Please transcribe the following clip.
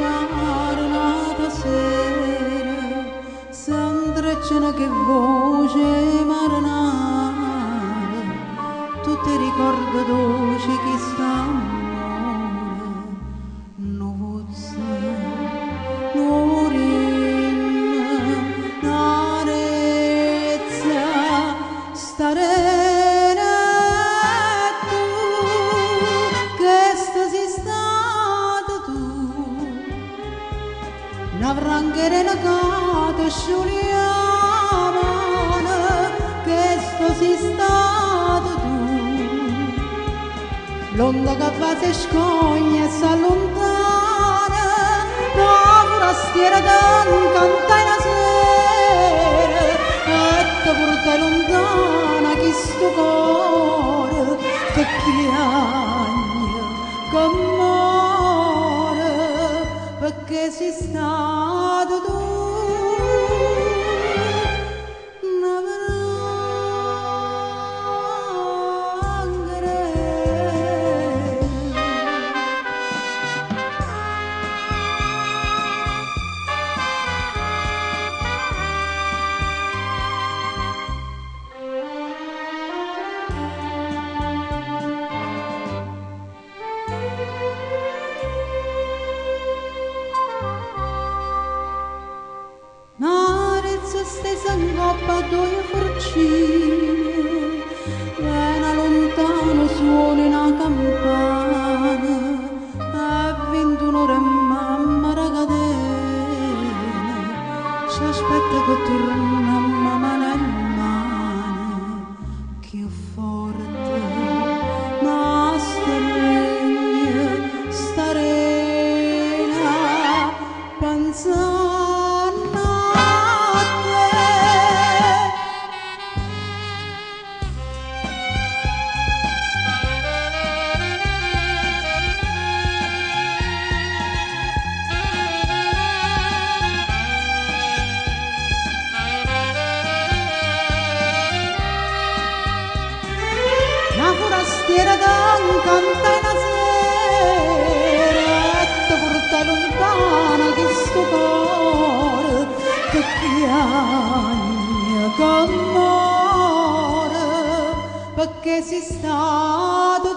pare nata sera, s'intrecciano che voce marinare, tutti i ricordi dolci che stanno, nuvuzze, nurin, narezza, starena tu, che sei stata tu, una francherena cata sciuliamana, che sei stata tu, l'onda che va si scoglie e si allontana, la forastiera canta una sera, e ti porta lontana chi sto cuore che piagne, che muore, perché sei stato tu. Stesa in coppa a due forcine, viene lontano suona una campana, a 21 ore mamma ragadena, ci aspetta che torniamo mano in mano, più forte, ma starena, pensando forastiera canta una sera e ti porta lontana che sto cuore che piagne, che muore, perché sei stato